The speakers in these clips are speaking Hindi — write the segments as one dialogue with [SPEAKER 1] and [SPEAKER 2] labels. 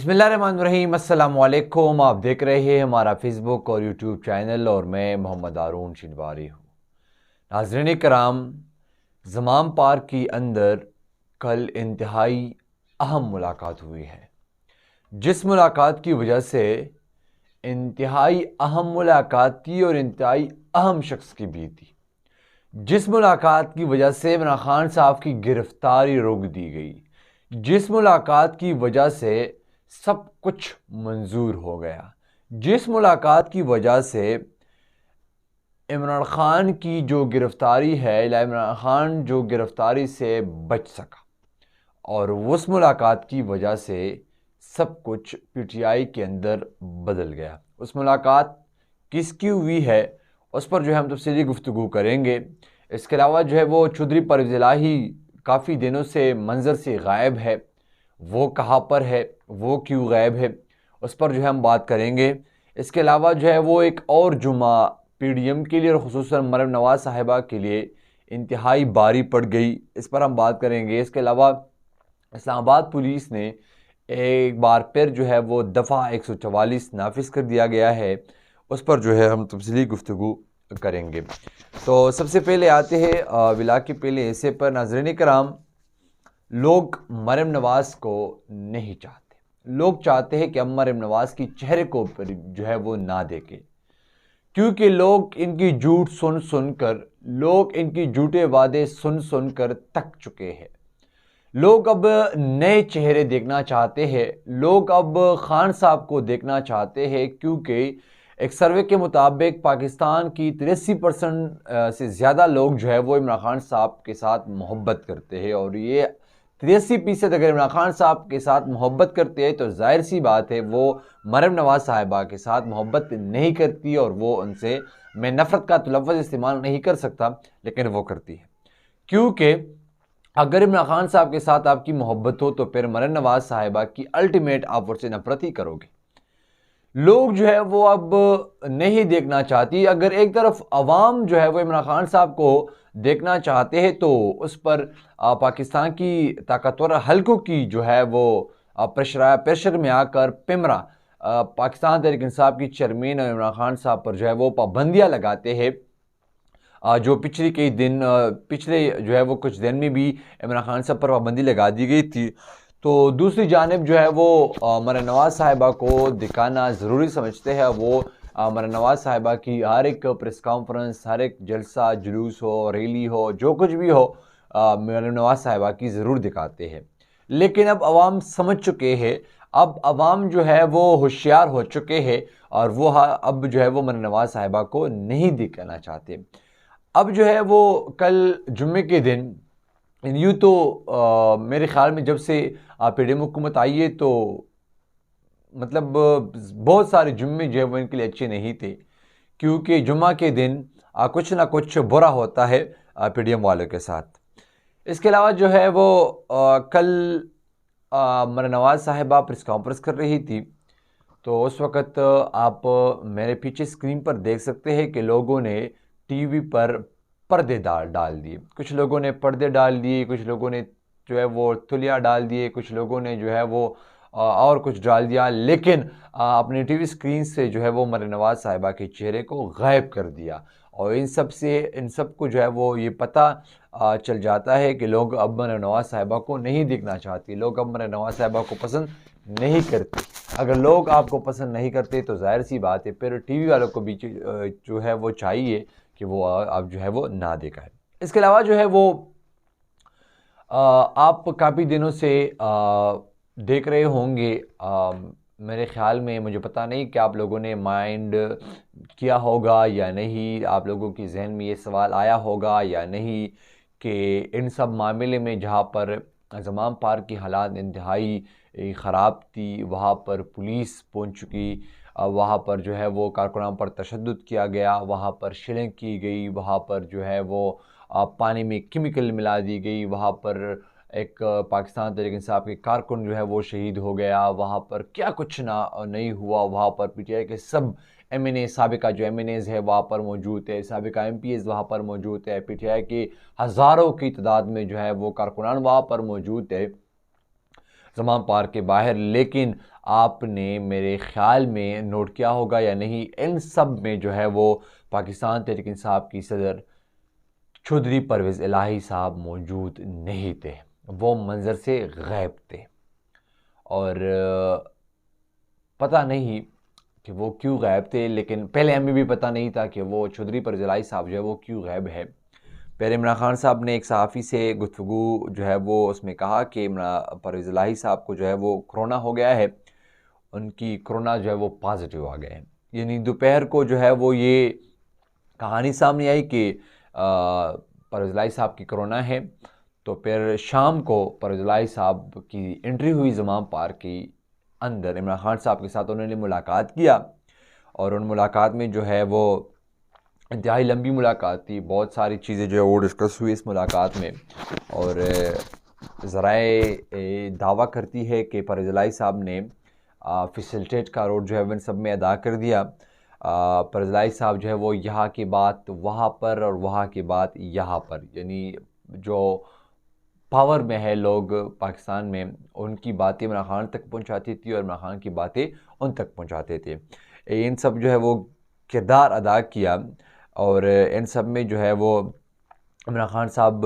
[SPEAKER 1] बिस्मिल्लाहिर्रहमानिर्रहीम, अस्सलाम वालेकुम। आप देख रहे हैं हमारा फेसबुक और यूट्यूब चैनल और मैं मोहम्मद हारून शिनवारी हूँ। नाज़रीन कराम, ज़माम पार्क के अंदर कल इंतहाई अहम मुलाकात हुई है, जिस मुलाकात की वजह से इंतहाई अहम मुलाकात थी और इंतहाई अहम शख्स की भी थी, जिस मुलाकात की वजह से इमरान खान साहब की गिरफ्तारी रोक दी गई, जिस मुलाकात की वजह से सब कुछ मंजूर हो गया, जिस मुलाकात की वजह से इमरान खान की जो गिरफ्तारी है, इमरान खान जो गिरफ्तारी से बच सका, और उस मुलाकात की वजह से सब कुछ पीटीआई के अंदर बदल गया। उस मुलाकात किसकी हुई है उस पर जो है हम तफसीली गुफ्तगू करेंगे। इसके अलावा जो है वो चौधरी परवेज़ इलाही काफ़ी दिनों से मंजर से गायब है, वो कहाँ पर है, वो क्यों गायब है, उस पर जो है हम बात करेंगे। इसके अलावा जो है वो एक और जुमा पीडीएम के लिए और ख़ुसूसन मरम नवाज़ साहिबा के लिए इंतहाई भारी पड़ गई, इस पर हम बात करेंगे। इसके अलावा इस्लामाबाद पुलिस ने एक बार फिर जो है वो दफ़ा 144 नाफिज कर दिया गया है, उस पर जो है हम तफसीली गुफ्तगू करेंगे। तो सबसे पहले आते हैं विला के पहले हिस्से पर। नाज़रीन कराम, लोग मरम नवाज़ को नहीं चाहते। लोग चाहते हैं कि हम मरम नवाज़ की चेहरे को जो है वो ना देखें, क्योंकि लोग इनकी झूठ सुन सुनकर, लोग इनकी झूठे वादे सुन सुनकर थक चुके हैं। लोग अब नए चेहरे देखना चाहते हैं, लोग अब खान साहब को देखना चाहते हैं, क्योंकि एक सर्वे के मुताबिक पाकिस्तान की 83% से ज़्यादा लोग जो है वो इमरान खान साहब के साथ मोहब्बत करते हैं। और ये 83% अगर इमरान खान साहब के साथ मोहब्बत करते हैं तो जाहिर सी बात है वो मरम नवाज़ साहिबा के साथ मोहब्बत नहीं करती, और वो उनसे, मैं नफ़रत का तो लफ्ज़ इस्तेमाल नहीं कर सकता, लेकिन वो करती है। क्योंकि अगर इमरान खान साहब के साथ आपकी मोहब्बत हो तो फिर मरम नवाज़ साहिबा की अल्टीमेट आप उससे नफरत ही करोगे। लोग जो है वो अब नहीं देखना चाहती। अगर एक तरफ अवाम जो है वो इमरान खान साहब को देखना चाहते हैं तो उस पर पाकिस्तान की ताकतवर हलकों की जो है वो प्रेशर में आकर पिमरा पाकिस्तान तहरीक इंसाफ की चेयरमैन इमरान खान साहब पर जो है वो पाबंदियाँ लगाते हैं, जो पिछले जो है वो कुछ दिन में भी इमरान खान साहब पर पाबंदी लगा दी गई थी। तो दूसरी जानिब जो है वो मरम नवाज़ साहिबा को दिखाना ज़रूरी समझते हैं। वो मरम नवाज़ साहिबा की हर एक प्रेस कॉन्फ्रेंस, हर एक जलसा जुलूस हो, रैली हो, जो कुछ भी हो, मरम नवाज़ साहिबा की ज़रूर दिखाते हैं। लेकिन अब अवाम समझ चुके हैं, अब अवाम जो है वो होशियार हो चुके हैं, और वो अब जो है वो मरम नवाज़ साहिबा को नहीं दिखाना चाहते। अब जो है वो कल जुम्मे के दिन, यूँ तो मेरे ख़्याल में जब से पीडीएम हुकूमत आई है तो मतलब बहुत सारे जुम्मे जो है वो इनके लिए अच्छे नहीं थे, क्योंकि जुम्मा के दिन कुछ ना कुछ बुरा होता है पीडीएम वालों के साथ। इसके अलावा जो है वो कल मरम नवाज़ साहिबा प्रेस कॉन्फ्रेंस कर रही थी, तो उस वक़्त आप मेरे पीछे स्क्रीन पर देख सकते हैं कि लोगों ने टीवी पर पर्दे डाल दिए। कुछ लोगों ने पर्दे डाल दिए, कुछ लोगों ने जो है वो तुलिया डाल दिए, कुछ लोगों ने जो है वो और कुछ डाल दिया, लेकिन अपनी टीवी स्क्रीन से जो है वो मरम नवाज़ साहिबा के चेहरे को गायब कर दिया। और इन सब को जो है वो ये पता चल जाता है कि लोग अब मरम नवाज़ साहिबा को नहीं देखना चाहती, लोग अब मरम नवाज़ साहिबा को पसंद नहीं करते। अगर लोग आपको पसंद नहीं करते तो जाहिर सी बात है फिर टीवी वालों को भी जो है वो चाहिए कि वो आप जो है वो ना दिखाए। इसके अलावा जो है वो आप काफ़ी दिनों से देख रहे होंगे, मेरे ख़्याल में, मुझे पता नहीं कि आप लोगों ने माइंड किया होगा या नहीं, आप लोगों के जहन में ये सवाल आया होगा या नहीं कि इन सब मामले में जहाँ पर ज़माम पार्क की हालात इंतहाई ख़राब थी, वहाँ पर पुलिस पहुँच चुकी, वहाँ पर जो है वो कारकुनान पर तशद्दुद किया गया, वहाँ पर शिलिंग की गई, वहाँ पर जो है वो पानी में केमिकल मिला दी गई, वहाँ पर एक पाकिस्तान तहरीक इंसाफ के कारकुन जो है वो शहीद हो गया, वहाँ पर क्या कुछ नहीं हुआ। वहाँ पर पीटीआई के सब एमएनए, साबिका जो एमएनएज़ है वहाँ पर मौजूद है, साबिका एमपीएज़ वहाँ पर मौजूद है, पीटीआई के हज़ारों की तादाद में जो है वो कारकुनान वहाँ पर मौजूद है ज़माम पार्क के बाहर। लेकिन आपने मेरे ख़्याल में नोट किया होगा या नहीं, इन सब में जो है वो पाकिस्तान तहरीक इंसाफ की सदर चौधरी परवेज़ इलाही साहब मौजूद नहीं थे, वो मंज़र से गायब थे। और पता नहीं कि वो क्यों गायब थे, लेकिन पहले हमें भी पता नहीं था कि वो चौधरी परवेज़ इलाही साहब जो है वो क्यों गायब है। पहले इमरान खान साहब ने एक सहाफ़ी से गुफ्तगू जो है वो उसमें कहा कि इमरान परवेज़ इलाही साहब को जो है वो कोरोना हो गया है, उनकी कोरोना जो है वो पॉजिटिव आ गए हैं। यानी दोपहर को जो है वो ये कहानी सामने आई कि परवेज़ इलाही साहब की कोरोना है। तो फिर शाम को परवेज़ इलाही साहब की एंट्री हुई ज़माम पार्क की अंदर, इमरान खान साहब के साथ उन्होंने मुलाकात किया और उन मुलाकात में जो है वो इंतहाई लंबी मुलाकात थी, बहुत सारी चीज़ें जो है वो डिस्कस हुई इस मुलाकात में। और ज़राए दावा करती है कि परवेज़ इलाही साहब ने फैसिलिटेट का रोल जो है इन सब में अदा कर दिया। परवेज़ इलाही साहब जो है वो यहाँ की बात वहाँ पर और वहाँ की बात यहाँ पर, यानी जो पावर में है लोग पाकिस्तान में, उनकी बातें इमरान खान तक पहुँचाती थी और इमरान खान की बातें उन तक पहुँचाते थे। इन सब जो है वो किरदार अदा किया और इन सब में जो है वो इमरान खान साहब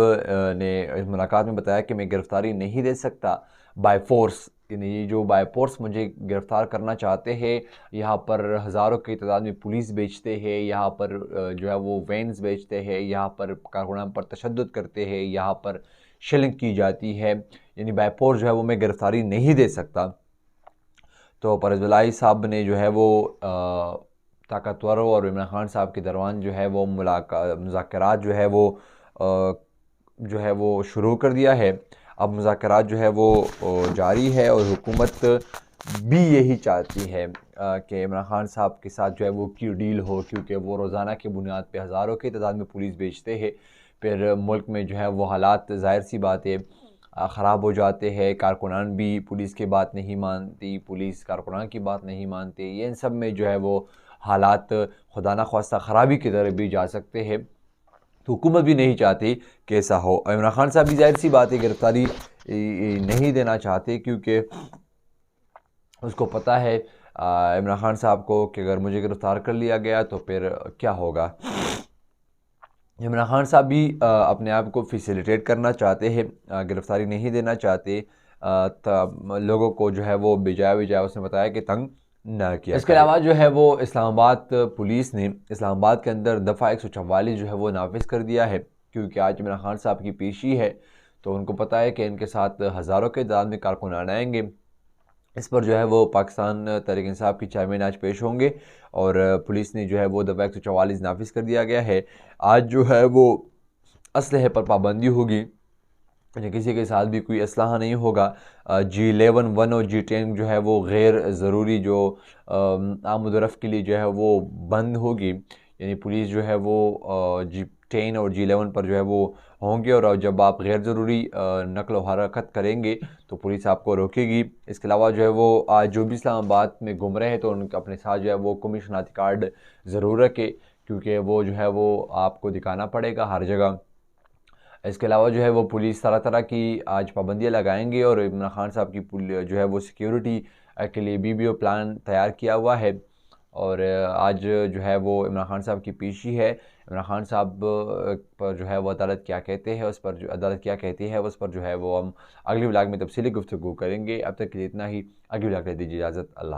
[SPEAKER 1] ने इस मुलाकात में बताया कि मैं गिरफ़्तारी नहीं दे सकता बाय फ़ोर्स, यानी ये जो बाय फ़ोर्स मुझे गिरफ़्तार करना चाहते हैं, यहाँ पर हज़ारों की तादाद में पुलिस भेजते हैं, यहाँ पर जो है वो वैन्स भेजते हैं, यहाँ पर कारकुनान पर तशद्दुद करते हैं, यहाँ पर शिलिंग की जाती है, यानी बाय फ़ोर्स जो है वो मैं गिरफ़्तारी नहीं दे सकता। तो परवेज़ इलाही साहब ने जो है वो ताकतवरों और इमरान खान साहब के दरमियान जो है वो मुज़ाकरात जो है वो शुरू कर दिया है। अब मुज़ाकरात जो है वो जारी है और हुकूमत भी यही चाहती है कि इमरान खान साहब के साथ जो है वो की डील हो, क्योंकि वो रोज़ाना की बुनियाद पे हज़ारों की तादाद में पुलिस भेजते हैं। फिर मुल्क में जो है वो हालात ज़ाहिर सी बात है ख़राब हो जाते हैं, कारकुनान भी पुलिस की बात नहीं मानती, पुलिस कारकुनान की बात नहीं मानती, ये इन सब में जो है वो हालात खुदा न ख्वास्ता ख़राबी की तरफ भी जा सकते हैं। तो हुकूमत भी नहीं चाहती कि ऐसा हो। इमरान खान साहब भी ज़ाहिर सी बात है गिरफ़्तारी नहीं देना चाहते, क्योंकि उसको पता है इमरान खान साहब को कि अगर मुझे गिरफ़्तार कर लिया गया तो फिर क्या होगा। इमरान खान साहब भी अपने आप को फैसिलिटेट करना चाहते हैं, गिरफ़्तारी नहीं देना चाहते, लोगों को जो है वो बेजाय उसने बताया कि तंग ना किया। इसके अलावा जो है वो इस्लामाबाद पुलिस ने इस्लामाबाद के अंदर दफ़ा 144 जो है वो नाफिज कर दिया है, क्योंकि आज इमरान खान साहब की पेशी है, तो उनको पता है कि इनके साथ हज़ारों के तादाद में कारकुनान आएंगे। इस पर जो है वो पाकिस्तान तहरीक इंसाफ की चेयरमैन आज पेश होंगे और पुलिस ने जो है वो दफ़ा 144 नाफिज कर दिया गया है। आज जो है वो असलहे पर पाबंदी होगी, किसी के साथ भी कोई असलहा नहीं होगा। G11 1 और G10 जो है वो गैर ज़रूरी जो आमद-ओ-रफ़्त के लिए जो है वो बंद होगी, यानी पुलिस जो है वो G10 और G11 पर जो है वो होंगे और जब आप गैर ज़रूरी नक़्ल व हरकत करेंगे तो पुलिस आपको रोकेगी। इसके अलावा जो है वो आज जो भी इस्लामाबाद में घूम रहे हैं तो उनके अपने साथ जो है वो कौमी शनाख्ती कार्ड ज़रूर रखें, क्योंकि वो जो है वो आपको दिखाना पड़ेगा हर जगह। इसके अलावा जो है वो पुलिस तरह की आज पाबंदियाँ लगाएंगे और इमरान खान साहब की जो है वो सिक्योरिटी के लिए BBO प्लान तैयार किया हुआ है। और आज जो है वो इमरान खान साहब की पेशी है। इमरान खान साहब पर जो है वो अदालत क्या कहते हैं, उस पर जो अदालत क्या कहती है उस पर जो है वो हम अगली व्लॉग में तफसीली गुफ्तगू करेंगे। अब तक के लिए इतना ही, अगली व्लॉग में दीजिए इजाज़त। अल्लाह।